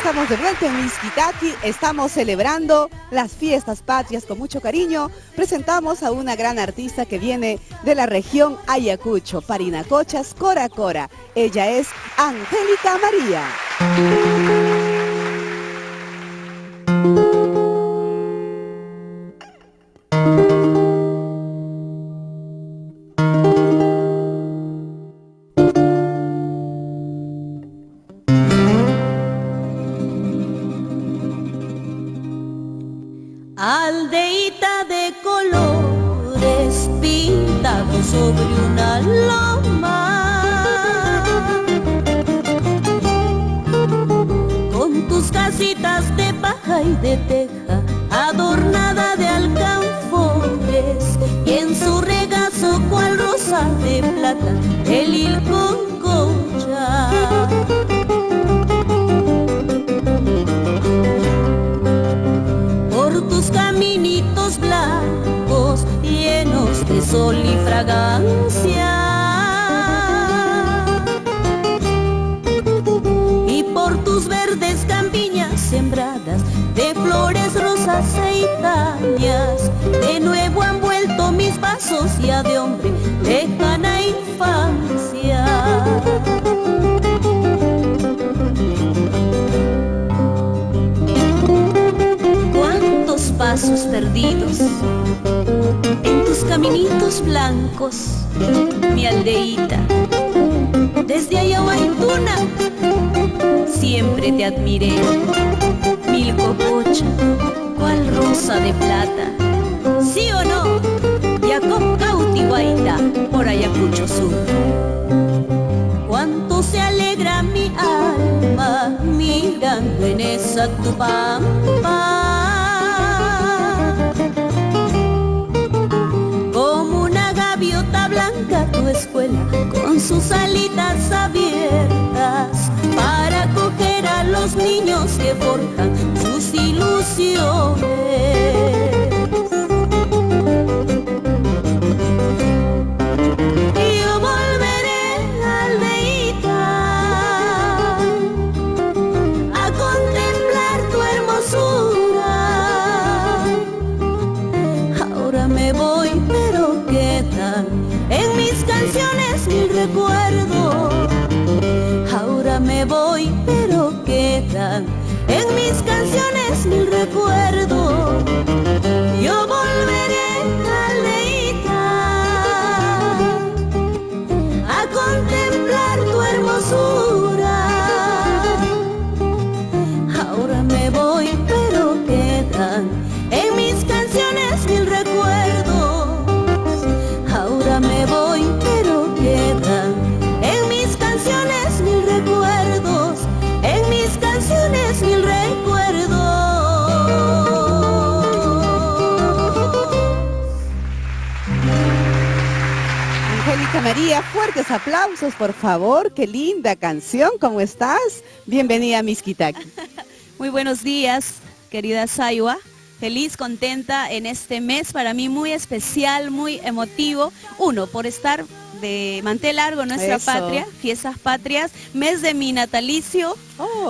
estamos de vuelta en Mixquitaqui, estamos celebrando las fiestas patrias con mucho cariño. Presentamos a una gran artista que viene de la región Ayacucho, Parinacochas, Cora Cora. Ella es Angélica María. Aldeíta de colores pintado sobre una loma, con tus casitas de paja y de teja, adornada de alcanfores, y en su regazo cual rosa de plata, el hil con concha. Tus caminitos blancos llenos de sol y fragancia, y por tus verdes campiñas sembradas de flores rosas e hitañas, de nuevo han vuelto mis pasos ya de hombre, lejana infancia. Pasos perdidos en tus caminitos blancos, mi aldeíta. Desde Ayahuaytuna siempre te admiré, Milcopocha, cual rosa de plata. ¿Sí o no? Yacob Cautihuayta, por Ayacucho Sur. Cuánto se alegra mi alma mirando en esa tu pampa, blanca tu escuela con sus alitas abiertas para acoger a los niños que forjan sus ilusiones. Y yo volveré, aldeíta, a contemplar tu hermosura. Ahora me voy, pero quedan en mis canciones mil recuerdos. Ahora me voy, pero quedan en mis canciones mil recuerdos. Yo volveré, aldeíta, a contemplar tu hermosura. Ahora me voy, pero quedan en mis canciones mil recuerdos. Ahora me voy, pero quedan en mis canciones mil recuerdos, en mis canciones mil recuerdos. Angélica María, fuertes aplausos, por favor. Qué linda canción, ¿cómo estás? Bienvenida a Mixquitaqui. Muy buenos días, querida Sayua. Feliz, contenta en este mes, para mí muy especial, muy emotivo. Uno, por estar de mantel largo en nuestra patria, fiestas patrias, mes de mi natalicio.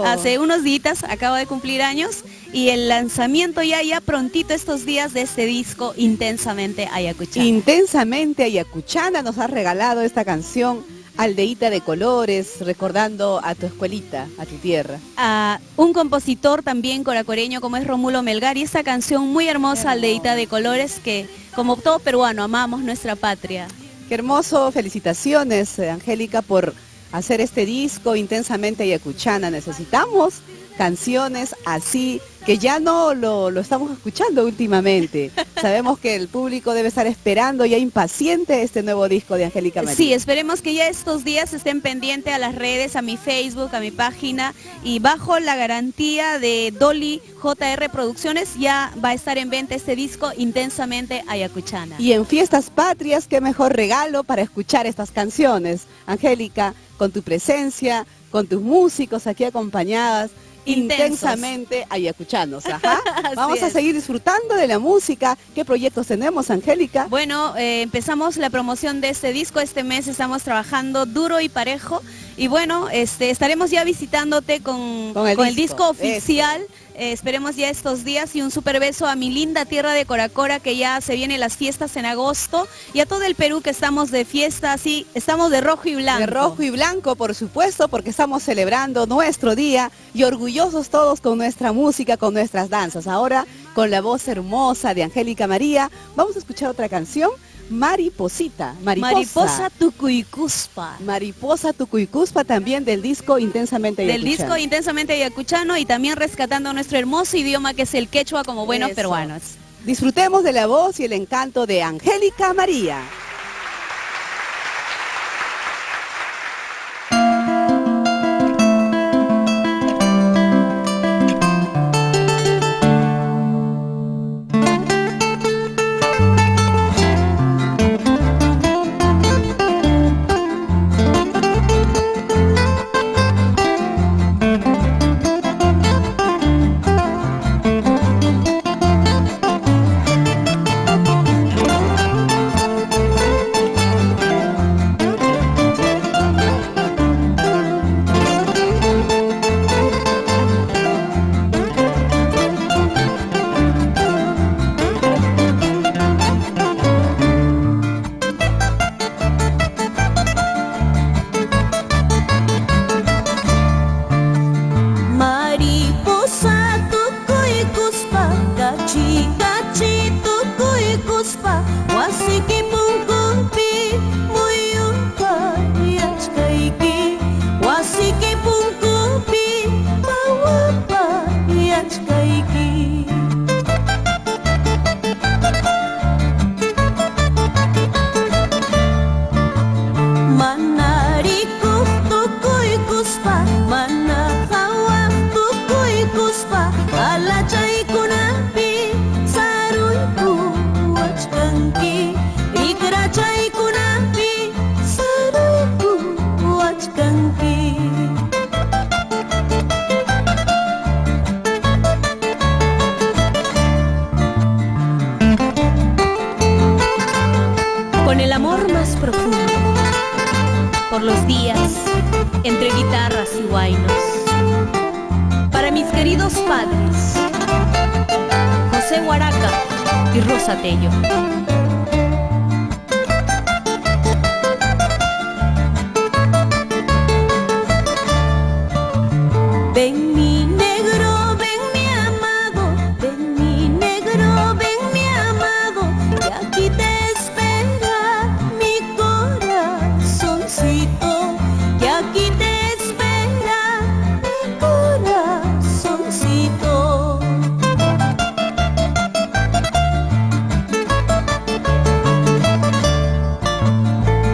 Hace unos días acabo de cumplir años y el lanzamiento ya prontito estos días de este disco Intensamente Ayacuchana. Intensamente Ayacuchana nos ha regalado esta canción. Aldeíta de colores, recordando a tu escuelita, a tu tierra. A un compositor también coracoreño como es Rómulo Melgar, y esta canción muy hermosa, Aldeíta de colores, que como todo peruano amamos nuestra patria. Qué hermoso, felicitaciones Angélica por hacer este disco Intensamente Ayacuchana. Necesitamos canciones así, que ya no lo estamos escuchando últimamente. Sabemos que el público debe estar esperando ya impaciente este nuevo disco de Angélica María. Sí, esperemos que ya estos días estén pendientes a las redes, a mi Facebook, a mi página, y bajo la garantía de Dolly JR Producciones ya va a estar en venta este disco Intensamente Ayacuchana. Y en fiestas patrias, qué mejor regalo para escuchar estas canciones, Angélica, con tu presencia, con tus músicos aquí acompañadas. Intensamente ayacuchanos. Ajá. Vamos a seguir disfrutando de la música. ¿Qué proyectos tenemos, Angélica? Bueno, empezamos la promoción de este disco. Este mes estamos trabajando duro y parejo Y bueno, estaremos ya visitándote con el disco oficial. Esperemos ya estos días, y un súper beso a mi linda tierra de Coracora, que ya se vienen las fiestas en agosto, y a todo el Perú, que estamos de fiesta, así, estamos de rojo y blanco. De rojo y blanco, por supuesto, porque estamos celebrando nuestro día y orgullosos todos con nuestra música, con nuestras danzas. Ahora, con la voz hermosa de Angélica María, vamos a escuchar otra canción. Mariposita, Mariposa Tucuicuspa. Mariposa Tucuicuspa, también del disco Intensamente Ayacuchano. Del disco Intensamente Ayacuchano, y también rescatando nuestro hermoso idioma, que es el quechua, como buenos peruanos. Disfrutemos de la voz y el encanto de Angélica María. Con el amor más profundo, por los días entre guitarras y huaynos, para mis queridos padres, José Huaraca y Rosa Tello. Ven mi negro, ven mi amado, ven mi negro, ven mi amado, y aquí te espera mi corazoncito, y aquí te espera mi corazoncito.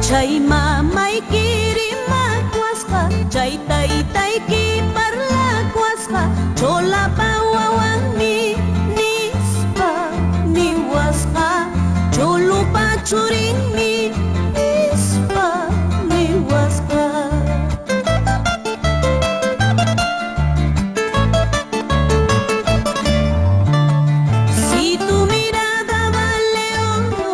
Chay mama y kirima kwaspa, chay taitaiki chola pawawan nispa ni wasqa, cholupa churin nispa ni wasqa. Si tu mirada vale oro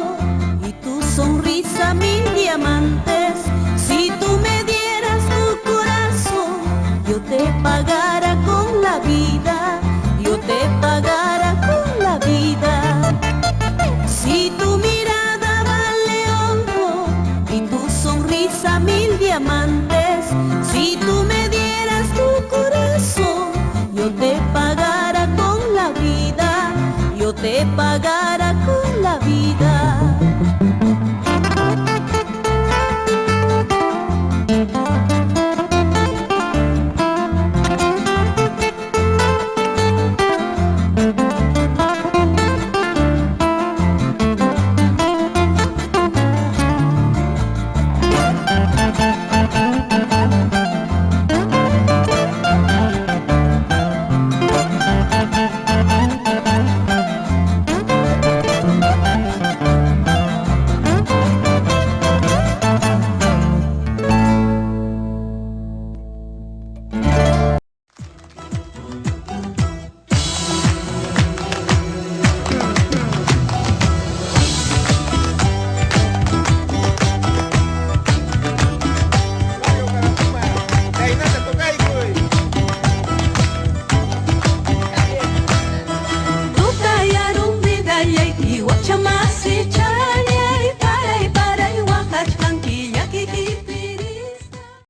y tu sonrisa mil diamantes, si tú me dieras tu corazón, yo te pagara con la vida, yo te pagara con la vida. Si tu mirada vale oro y tu sonrisa mil diamantes, si tú me dieras tu corazón, yo te pagara con la vida, yo te pagara con la vida.